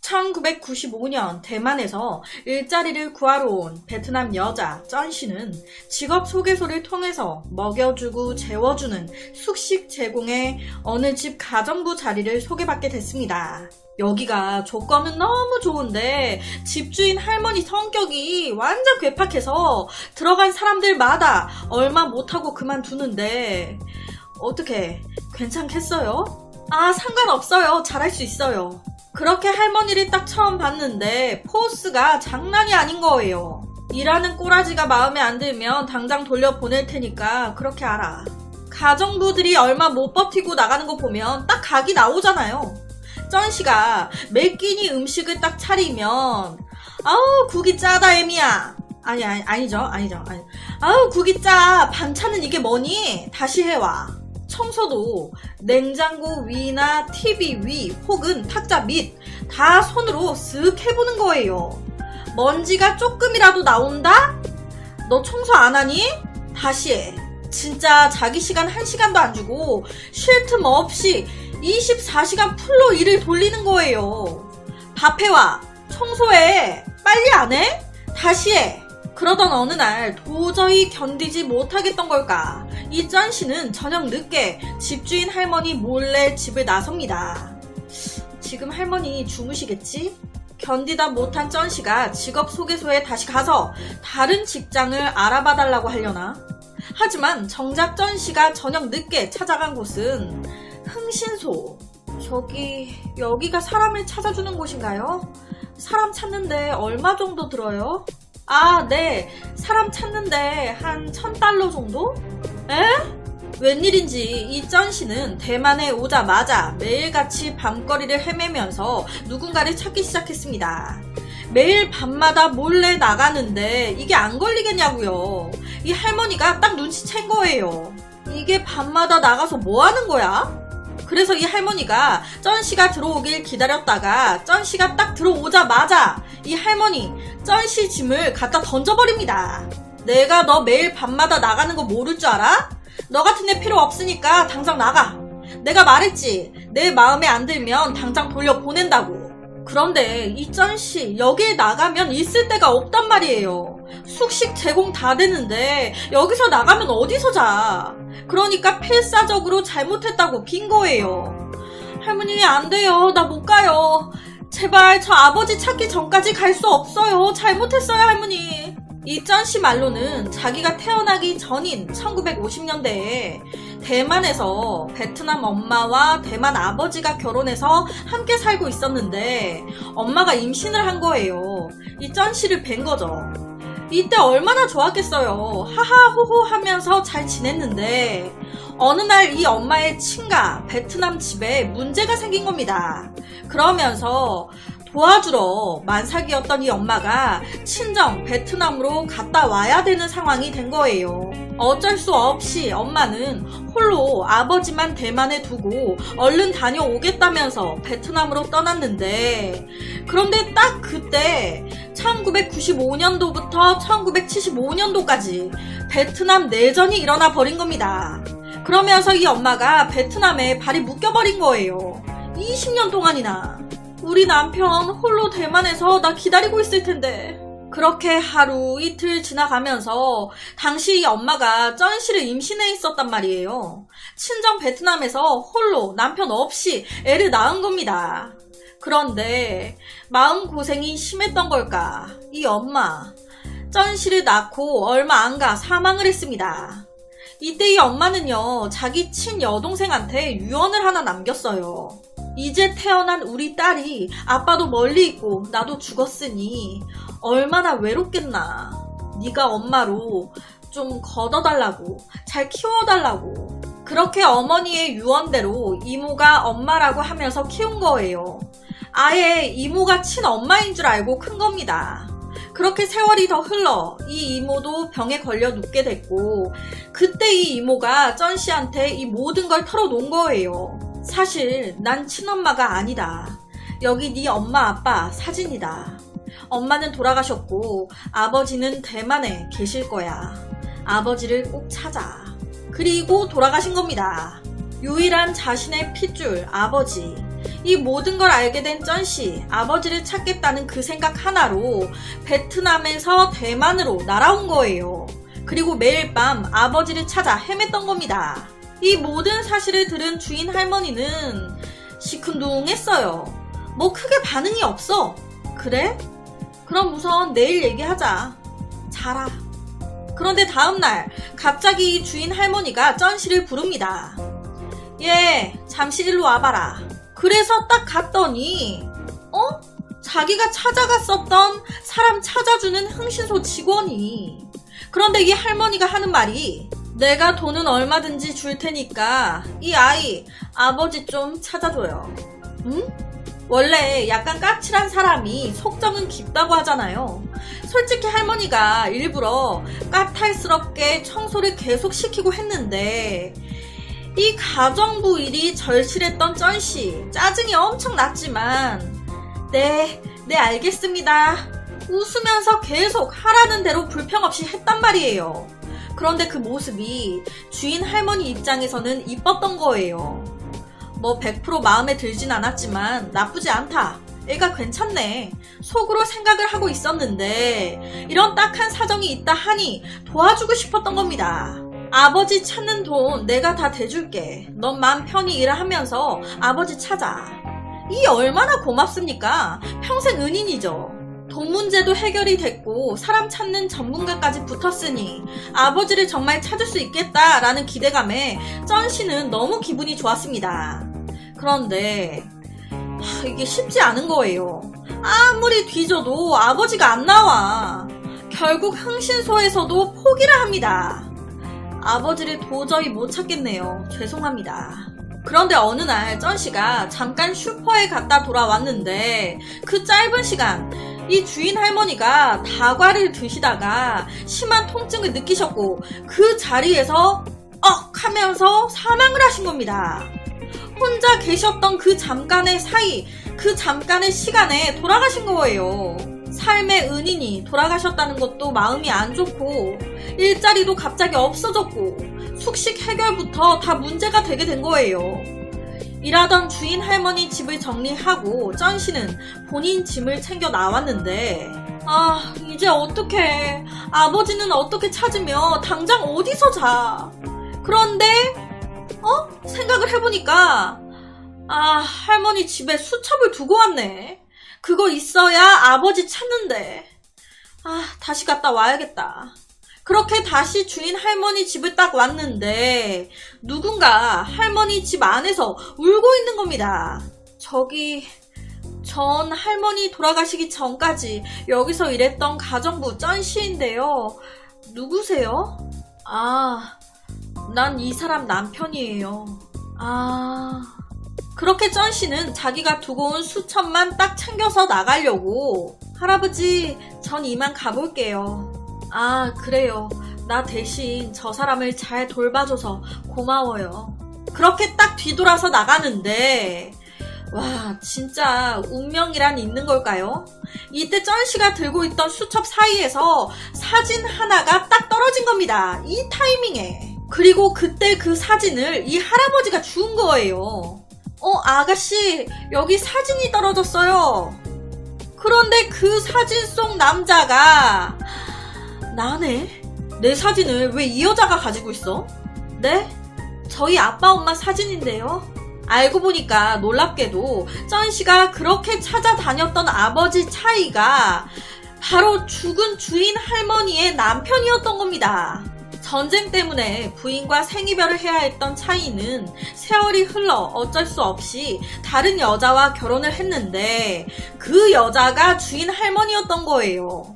1995년 대만에서 일자리를 구하러 온 베트남 여자 쩐씨는 직업 소개소를 통해서 먹여주고 재워주는 숙식 제공의 어느 집 가정부 자리를 소개받게 됐습니다. 여기가 조건은 너무 좋은데 집주인 할머니 성격이 완전 괴팍해서 들어간 사람들마다 얼마 못하고 그만두는데 어떻게 괜찮겠어요? 아, 상관없어요. 잘할 수 있어요. 그렇게 할머니를 딱 처음 봤는데 포스가 장난이 아닌 거예요. 일하는 꼬라지가 마음에 안 들면 당장 돌려보낼 테니까 그렇게 알아. 가정부들이 얼마 못 버티고 나가는 거 보면 딱 각이 나오잖아요. 쩐씨가 매 끼니 음식을 딱 차리면 아우 국이 짜다 애미야. 아니죠. 아우 국이 짜. 반찬은 이게 뭐니? 다시 해와. 청소도 냉장고 위나 TV 위 혹은 탁자 밑 다 손으로 쓱 해보는 거예요. 먼지가 조금이라도 나온다? 너 청소 안 하니? 다시 해. 진짜 자기 시간 1시간도 안 주고 쉴 틈 없이 24시간 풀로 일을 돌리는 거예요. 밥 해와. 청소해. 빨리 안 해? 다시 해. 그러던 어느 날 도저히 견디지 못하겠던 걸까, 이 쩐씨는 저녁 늦게 집주인 할머니 몰래 집을 나섭니다. 지금 할머니 주무시겠지? 견디다 못한 쩐씨가 직업 소개소에 다시 가서 다른 직장을 알아봐 달라고 하려나? 하지만 정작 쩐씨가 저녁 늦게 찾아간 곳은 흥신소. 여기가 사람을 찾아주는 곳인가요? 사람 찾는데 얼마 정도 들어요? 아, 네. 사람 찾는데 한 $1,000 정도? 에? 웬일인지 이 쩐씨는 대만에 오자마자 매일같이 밤거리를 헤매면서 누군가를 찾기 시작했습니다. 매일 밤마다 몰래 나가는데 이게 안 걸리겠냐고요. 이 할머니가 딱 눈치챈 거예요. 이게 밤마다 나가서 뭐 하는 거야? 그래서 이 할머니가 쩐씨가 들어오길 기다렸다가 쩐씨가 딱 들어오자마자 이 할머니 쩐씨 짐을 갖다 던져버립니다. 내가 너 매일 밤마다 나가는 거 모를 줄 알아? 너 같은 애 필요 없으니까 당장 나가. 내가 말했지. 내 마음에 안 들면 당장 돌려보낸다고. 그런데 이 쩐씨 여기에 나가면 있을 데가 없단 말이에요. 숙식 제공 다 되는데 여기서 나가면 어디서 자. 그러니까 필사적으로 잘못했다고 빈 거예요. 할머니 안 돼요. 나 못 가요. 제발 저 아버지 찾기 전까지 갈 수 없어요. 잘못했어요 할머니. 이 쩐씨 말로는 자기가 태어나기 전인 1950년대에 대만에서 베트남 엄마와 대만 아버지가 결혼해서 함께 살고 있었는데 엄마가 임신을 한 거예요. 이 쩐씨를 뵌 거죠. 이때 얼마나 좋았겠어요. 하하호호 하면서 잘 지냈는데 어느 날 이 엄마의 친가 베트남 집에 문제가 생긴 겁니다. 그러면서 도와주러 만삭이었던 이 엄마가 친정 베트남으로 갔다 와야 되는 상황이 된 거예요. 어쩔 수 없이 엄마는 홀로 아버지만 대만에 두고 얼른 다녀오겠다면서 베트남으로 떠났는데, 그런데 딱 그때 1995년도부터 1975년도까지 베트남 내전이 일어나 버린 겁니다. 그러면서 이 엄마가 베트남에 발이 묶여버린 거예요. 20년 동안이나. 우리 남편 홀로 대만에서 나 기다리고 있을 텐데. 그렇게 하루 이틀 지나가면서 당시 이 엄마가 쩐씨를 임신해 있었단 말이에요. 친정 베트남에서 홀로 남편 없이 애를 낳은 겁니다. 그런데 마음고생이 심했던 걸까, 이 엄마 쩐씨를 낳고 얼마 안 가 사망을 했습니다. 이때 이 엄마는요, 자기 친여동생한테 유언을 하나 남겼어요. 이제 태어난 우리 딸이 아빠도 멀리 있고 나도 죽었으니 얼마나 외롭겠나. 네가 엄마로 좀 걷어달라고, 잘 키워달라고. 그렇게 어머니의 유언대로 이모가 엄마라고 하면서 키운 거예요. 아예 이모가 친엄마인 줄 알고 큰 겁니다. 그렇게 세월이 더 흘러 이 이모도 병에 걸려 눕게 됐고, 그때 이 이모가 쩐씨한테 이 모든 걸 털어놓은 거예요. 사실 난 친엄마가 아니다. 여기 네 엄마 아빠 사진이다. 엄마는 돌아가셨고 아버지는 대만에 계실 거야. 아버지를 꼭 찾아. 그리고 돌아가신 겁니다. 유일한 자신의 핏줄 아버지. 이 모든 걸 알게 된 쩐씨, 아버지를 찾겠다는 그 생각 하나로 베트남에서 대만으로 날아온 거예요. 그리고 매일 밤 아버지를 찾아 헤맸던 겁니다. 이 모든 사실을 들은 주인 할머니는 시큰둥했어요. 뭐 크게 반응이 없어. 그래? 그럼 우선 내일 얘기하자. 자라. 그런데 다음날 갑자기 이 주인 할머니가 쩐씨를 부릅니다. 얘, 잠시 일로 와봐라. 그래서 딱 갔더니 자기가 찾아갔었던 사람 찾아주는 흥신소 직원이. 그런데 이 할머니가 하는 말이 내가 돈은 얼마든지 줄 테니까 이 아이 아버지 좀 찾아줘요. 응? 원래 약간 까칠한 사람이 속정은 깊다고 하잖아요. 솔직히 할머니가 일부러 까탈스럽게 청소를 계속 시키고 했는데 이 가정부 일이 절실했던 쩐씨 짜증이 엄청 났지만 네 알겠습니다. 웃으면서 계속 하라는 대로 불평 없이 했단 말이에요. 그런데 그 모습이 주인 할머니 입장에서는 이뻤던 거예요. 뭐 100% 마음에 들진 않았지만 나쁘지 않다. 애가 괜찮네. 속으로 생각을 하고 있었는데 이런 딱한 사정이 있다 하니 도와주고 싶었던 겁니다. 아버지 찾는 돈 내가 다 대줄게. 넌 맘 편히 일하면서 아버지 찾아. 이 얼마나 고맙습니까? 평생 은인이죠. 돈 문제도 해결이 됐고 사람 찾는 전문가까지 붙었으니 아버지를 정말 찾을 수 있겠다라는 기대감에 쩐씨는 너무 기분이 좋았습니다. 그런데 이게 쉽지 않은 거예요. 아무리 뒤져도 아버지가 안 나와. 결국 흥신소에서도 포기를 합니다. 아버지를 도저히 못 찾겠네요. 죄송합니다. 그런데 어느 날 쩐씨가 잠깐 슈퍼에 갔다 돌아왔는데 그 짧은 시간 이 주인 할머니가 다과를 드시다가 심한 통증을 느끼셨고 그 자리에서 하면서 사망을 하신 겁니다. 혼자 계셨던 그 잠깐의 사이, 그 잠깐의 시간에 돌아가신 거예요. 삶의 은인이 돌아가셨다는 것도 마음이 안 좋고 일자리도 갑자기 없어졌고 숙식 해결부터 다 문제가 되게 된 거예요. 일하던 주인 할머니 집을 정리하고 쩐씨는 본인 짐을 챙겨 나왔는데 이제 어떡해. 아버지는 어떻게 찾으며 당장 어디서 자. 그런데 생각을 해보니까 할머니 집에 수첩을 두고 왔네. 그거 있어야 아버지 찾는데. 다시 갔다 와야겠다. 그렇게 다시 주인 할머니 집을 딱 왔는데 누군가 할머니 집 안에서 울고 있는 겁니다. 전 할머니 돌아가시기 전까지 여기서 일했던 가정부 쩐씨인데요. 누구세요? 난 이 사람 남편이에요. 그렇게 쩐씨는 자기가 두고 온 수첩만 딱 챙겨서 나가려고 할아버지, 전 이만 가볼게요. 그래요. 나 대신 저 사람을 잘 돌봐줘서 고마워요. 그렇게 딱 뒤돌아서 나가는데 와, 진짜 운명이란 있는 걸까요? 이때 쩐씨가 들고 있던 수첩 사이에서 사진 하나가 딱 떨어진 겁니다. 이 타이밍에. 그리고 그때 그 사진을 이 할아버지가 주운 거예요. 아가씨, 여기 사진이 떨어졌어요. 그런데 그 사진 속 남자가 나네? 내 사진을 왜 이 여자가 가지고 있어? 네? 저희 아빠 엄마 사진인데요. 알고 보니까 놀랍게도 쩐씨가 그렇게 찾아다녔던 아버지 차이가 바로 죽은 주인 할머니의 남편이었던 겁니다. 전쟁 때문에 부인과 생이별을 해야 했던 차이는 세월이 흘러 어쩔 수 없이 다른 여자와 결혼을 했는데 그 여자가 주인 할머니였던 거예요.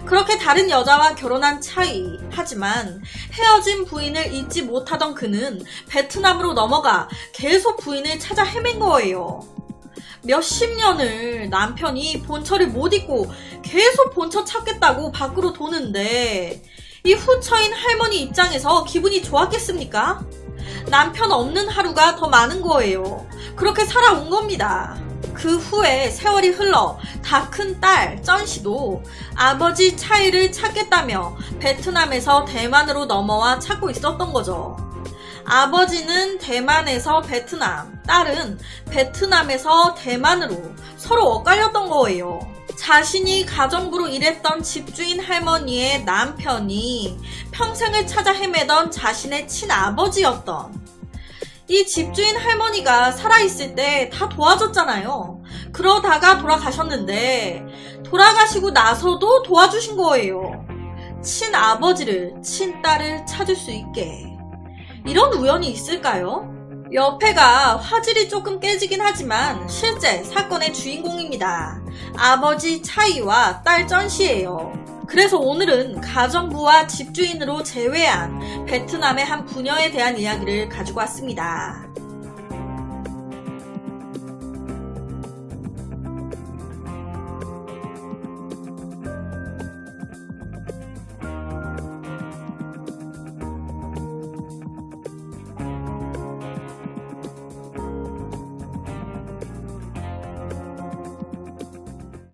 그렇게 다른 여자와 결혼한 차이. 하지만 헤어진 부인을 잊지 못하던 그는 베트남으로 넘어가 계속 부인을 찾아 헤맨 거예요. 몇십 년을 남편이 본처를 못 잊고 계속 본처 찾겠다고 밖으로 도는데 이 후처인 할머니 입장에서 기분이 좋았겠습니까? 남편 없는 하루가 더 많은 거예요. 그렇게 살아온 겁니다. 그 후에 세월이 흘러 다 큰 딸 쩐씨도 아버지 차이를 찾겠다며 베트남에서 대만으로 넘어와 찾고 있었던 거죠. 아버지는 대만에서 베트남, 딸은 베트남에서 대만으로 서로 엇갈렸던 거예요. 자신이 가정부로 일했던 집주인 할머니의 남편이 평생을 찾아 헤매던 자신의 친아버지였던, 이 집주인 할머니가 살아있을 때 다 도와줬잖아요. 그러다가 돌아가셨는데 돌아가시고 나서도 도와주신 거예요. 친아버지를, 친딸을 찾을 수 있게. 이런 우연이 있을까요? 옆에가 화질이 조금 깨지긴 하지만 실제 사건의 주인공입니다. 아버지 차이와 딸 쩐씨예요. 그래서 오늘은 가정부와 집주인으로 재회한 베트남의 한 부녀에 대한 이야기를 가지고 왔습니다.